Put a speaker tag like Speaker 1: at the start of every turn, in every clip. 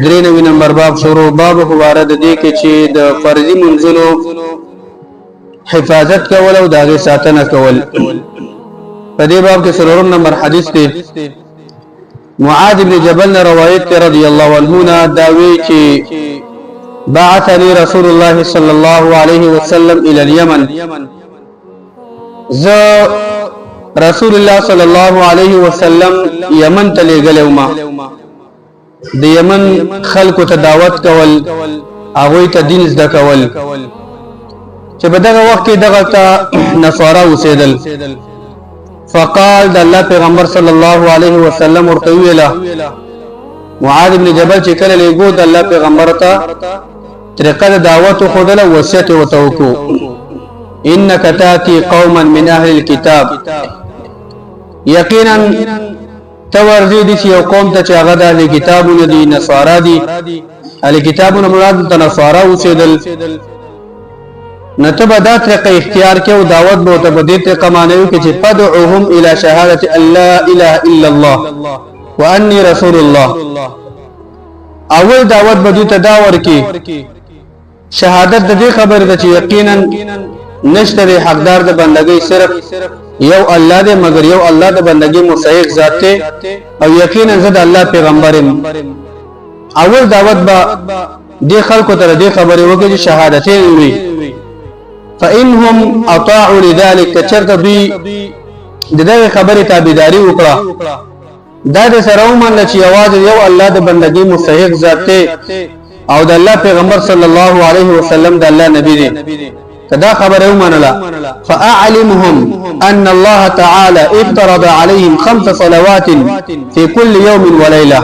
Speaker 1: 93 نمبر باب شروع باب وارد دي کې چې د فرضي منځونو حفاظت کول او دغه ساتنه کول. په دې باب کې 3 نمبر حدیث دی. معاذ بن جبل روایت رضی الله عنه داوی چې بعثني رسول الله صلى الله عليه وسلم الى اليمن. ز رسول الله صلى الله عليه وسلم یمن ته لېږلی ما د یمن خلکو ته دعوت کول هغوی ته دین زده کول چې په دغه وخت کې دغه ته نصارا اوسېدل. فقال د الله پیغمبر صلی الله علیه وسلم ورته ویله معاذ بن جبل چې کله لېږو د الله پیغمبر ته طریقه د دعوت خودله وصیت ورته وکړو انک تاتی قوما من اهل الكتاب یقینا تورزی دي چې یو قوم ته چې هغه د اهل کتابونو دي نصارا دي. اهل کتابونو مراد ته نصارا اوسېدل. نو ته به دا طریقه اختیار کې او دعوت به ورته په دې طریقه معنوي کې چې فدعوهم الى شهادة ان لا اله الا الله واني رسول الله. اول دعوت به دوی ته دا ورکړي شهادت د دې خبر ده چې یقینا نشته حقدار د بندګۍ صرف یو الله دې مگر یو الله د بندګۍ مستحق ذات ته او یقینا زه د الله پیغمبر يم. اول دعوت به دې خلکو ته دې خبرې وکړي چې شهادتین وي. فانهم اطاعوا لذلك چرته دوی دغه خبرې تابعداري وکړه دا د سره ومنل چې یوازې یو الله د بندګۍ مستحق ذات ته او د الله پیغمبر صلی الله علیه وسلم د الله نبی دی. کدا خبره ومنله فاعلمهم ان الله تعالى افترض عليهم 5 صلوات في كل يوم وليله.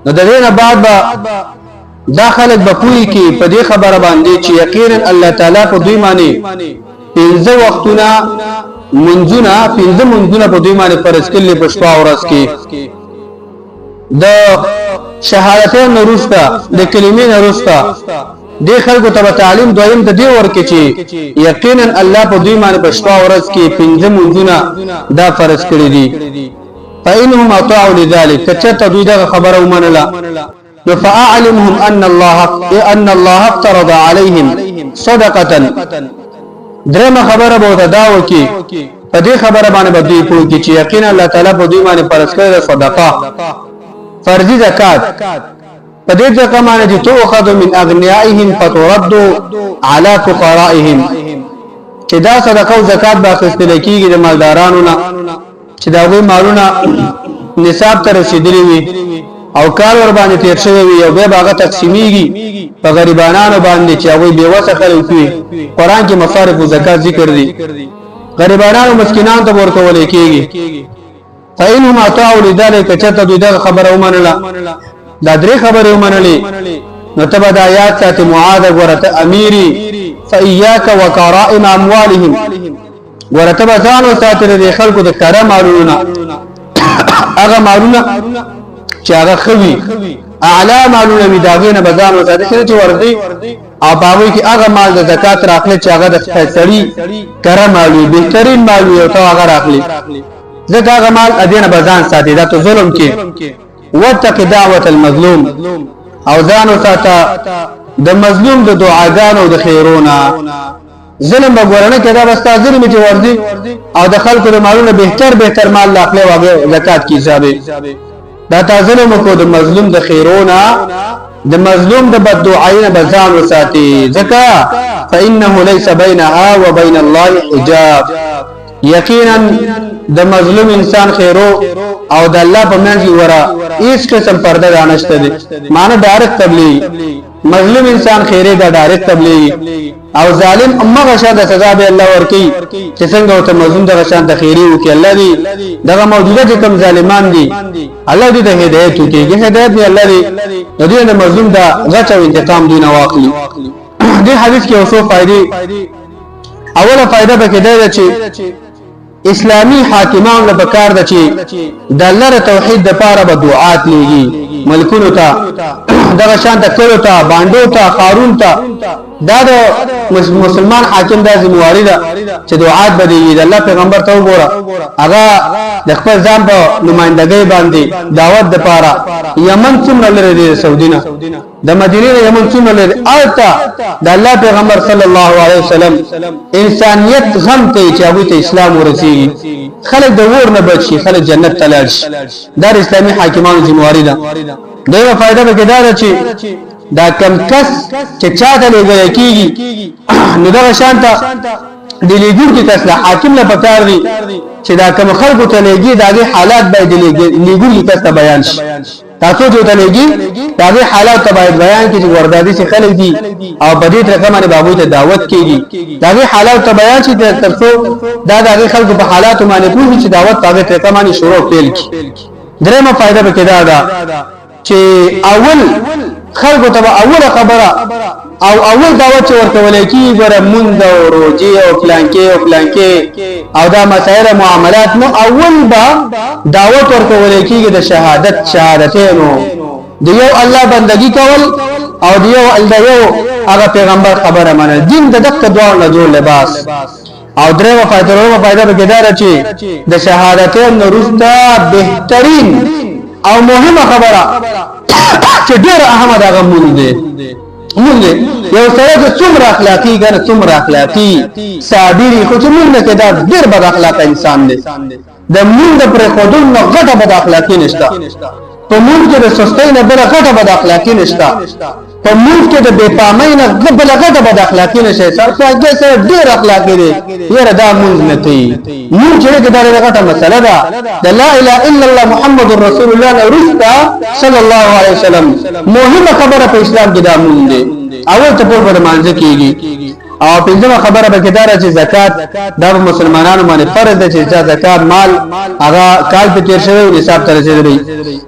Speaker 1: نو دغه بعد دا خلک به پوي کې په دې خبره باندې چې یقینا الله تعالی په دوی باندې 15 وختونه منځونه په دوی باندې فرض کړل په شپه او ورځ کې. د شهادتین وروسته د کلمې وروسته د خلکو ته تعلیم دویم د دې ورکې چې یقینا الله په دوی باندې په شپه او ورځ کې 15 منځونه دا فرض کړی دي. فإنهم اطاعوا لذلك کچته دوی دا خبره ومنله فاعلمهم ان الله افترض عليهم صدقه. درېمه خبره به دا وکي په دې خبره باندې بدوی پوه کی چې یقینا الله تعالی په دوی باندې فرض کړی صدقه فرضي زکات په دې ځکه باندې چې تؤخذ من اغنیائهم فترد على فقرائهم چې دا صدقه او زکات به اخیستل کیږي د مالدارانو نه چې دا غوي مالونه نصاب ته رسیدلي وي او کار ور باندې تیر شوی وي او به هغه تقسیمیږي په غریبانو باندې چې هغه به وسه خلک وي. قران کې مصارف او زکات ذکر دي غریبانو مسکینانو ته ورکول کیږي. فإنهم اطاعوا لذلك چته دوی دا خبره ومنله دا درې خبره ومنلې نو تبع د آیات ساتي معاذ ورته اميري فإياك وكرائم اموالهم ورته ځان ساتره د خلکو د کرم مالونه هغه مالونه چې هغه خوي اعلی مالونه می داغینه بزان وساته چې وردي او باوي کې هغه مال د زکات راخلي چې هغه د فیصلي کرم مالوي بهترین مالوي او هغه راخلي ځکه هغه مال ادینه بزان ساتي دا ته ظلم کې وتق دعوه المظلوم او ځان وساته د مظلوم د دعاګانو د خیرونه ظلم وګورنه کدا بس ظلم چې وردي او د خلکو د مالونو بهتر مال لاخلي واغه زکات کی حسابه دا ظلم کو د مظلوم د خیرونه د مظلوم د بددعاینه بزان وساتي زکا فانه ليس بينها وبين الله حجاب. یقینا د مظلوم انسان خیرو او د الله په منځ کې ورا هیڅ قسم پرده رانشته دي معنی ډایرکټ تبلیغ مظلوم انسان خیره دا ډایرکټ تبلیغ او ظالم امغه شاده سزا به الله ورکی چې څنګه ته مظلوم دغه شان تخیری وکي الله دی دغه موجوده کم ظالمان دي الله دې د هدایت وکيږي هدایت دی الله دې د مظلوم دا غچو انتقام دی نه واخلي. دې حدیث کې اوسو فائدې اوله فائدہ به کې ده چې اسلامی حاکمان له بکار ده چې د الله توحید د پاره به دعات لېږي ملکونو ته دغه شان ته کړو ته باندې ته قارون ته دا د مسلمان حاکم د ذمہواری ده چې دعات بدی د الله پیغمبر ته وګوره هغه د خپل ځان په نمائندګۍ باندې دعوت د پاره یمن څومره لري د سعودي نه د مدینه یمن څومره لري آلته د الله پیغمبر صلی الله علیه وسلم انسانیت غم ته چې هغه ته اسلام ورسیږي خلک د ور نه بچي خلک جنت ته لاړ شي دا اسلامي حاکمانو ذمہواری ده دغه فائدہ به کېدار چې دا کم کس چې چاته لګل کیږي نو دا شانته د لګور کې کس له حاکم له پکار دي چې دا کم خلکو ته لګي داغه حالات به د لګور کې کس ته بیان شي تاسو ته لګي داغه حالات ته باید بیان کړي وردادي چې خلک دي او بدی تر کومه بابو ته دعوت کیږي داغه حالات ته بیان شي ترڅو دا داغه خلکو په حالات باندې پوهی چې دعوت هغه ته کومه شروع پیل کی درېمه فائدہ به کېدا ده چې اول خلکو ته اوله خبره او اول دعوت ورکول کی ګره مونږ او روزي او فلانکي او دا مسائل معاملات نو اول با دعوت ورکول کیږي د شهادتینو د یو الله بندگی کول او د یو هغه پیغمبر خبره منل دین د دغه دوه نه جوړ لباس او درېمه فائدہ به کېدار چې د شهادتین وروسته بهترین او مهمه خبره چې ډېر اهمه ده مونږ دې یو سره چې څومره اخلاقی ګره څومره اخلاقی صابری خو چې مونږ کې دا ډېر بد اخلاق انسان دی د مونږ پر خودون نه غټه بد اخلاقی نشته په مونږ کې د سستۍ نه بل غټه بد اخلاقی نشته په مونږ کې د بے پامۍ نه بل غټه بد اخلاقی نشته څنګه سره ډېر اخلاقی دی یره دا مونږ نه دی مونږ چې دا غټه مسله ده د لا اله الا الله محمد رسول الله رسول صلی الله علیه وسلم مهمه خبره په اسلام کې دا مونږ دی اول ته په مانځ کېږي او پنځمه خبره به کېدار چې زکات د مسلمانانو باندې فرض ده چې زکات مال هغه کال په تیر شوی حساب تر رسیدلی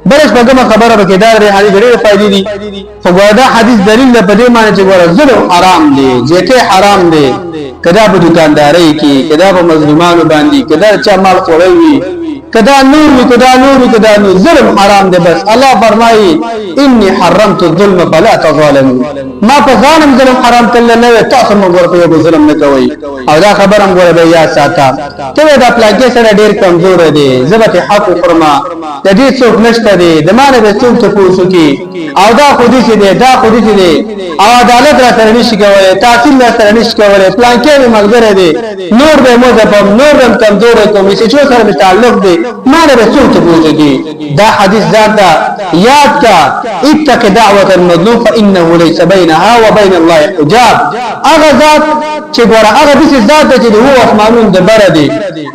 Speaker 1: بلش پنځمه خبره به کېدار دی حدیث ډېر فائدې دي خو دا حدیث دلیل ده په دې معنی چې ګوره ظلم حرام دی ځکه حرام دی کدا په دکاندارۍ کې کدا په مظلومانو باندې کدا چا مال خوړوي کدا نور ظلم حرام ده بس الله فرمایي اني حرمت الظلم فلا تظالموا ما په ظالم ظلم حرام کله نه تاسو موږ په یو ظلم نه کوي او دا خبرم غوړه به یا ساته ته دا پلاګه سره ډیر کمزور دي زبط حق فرما د دې څوک نشته دي د مانه به څوک ته پوښتنه کی او دا خودي دي او عدالت را سره نشي کولای تحصیل را سره نشي کولای پلان کې ملګری دي نور به مو ده په نور هم کمزور کوم چې څو سره تعلق دي مانه به څوک ته پوښتنه دا حدیث ذاته یاد کا اتق دعوه المظلوم فانه ليس بينها وبين الله حجاب اغه ذات چې ګوره هغه د ذات چې هو اسمانون د بره دي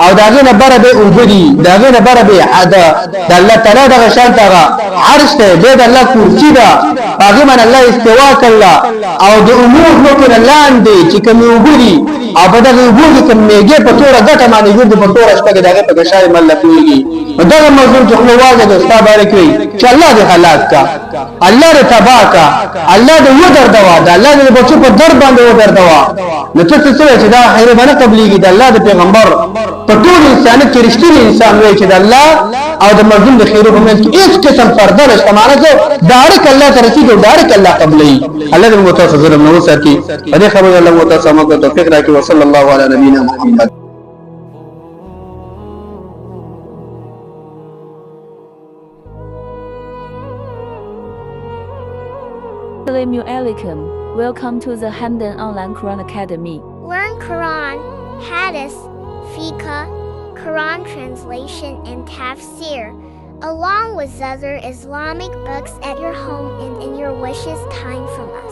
Speaker 1: او داغه نه بره به اوبدي داغه نه بره به عدا د الله تعالی دغه شان تاغه عرش ته د الله کرسی دا هغه من الله استوا کړه او د امور نو کړه لاندې چې کوم اوبدي او په دغه اوبدي کوم میګه په توره غټه باندې ګرځي په توره شپه دغه په شای مل پیږي دغه موضوع چې خو واځي د استاد بارک وي چې الله دې حالات کا الله دې تبا کا الله دې و در دوا دا الله دې بچو په در باندې و در دوا نو ته څه چې دا خیر باندې قبليږي د الله د پیغمبر په ټول انسانیت کې رښتینی انسان وي چې د الله او د مظلوم د خیر په منځ کې هیڅ قسم پرده نشته معنی چې ډایرک الله ته رسیدو ډایرک الله قبلي الله دې متوسط ظلم نو ساتي دې خبره الله متوسط موږ توفیق راکړي وصلی الله علی نبینا محمد
Speaker 2: Assalamu alaikum. Welcome to the Hamdan Online Quran Academy.
Speaker 3: Learn Quran, Hadith, Fiqh, Quran translation and tafsir, along with other Islamic books at your home and in your wishes time from us.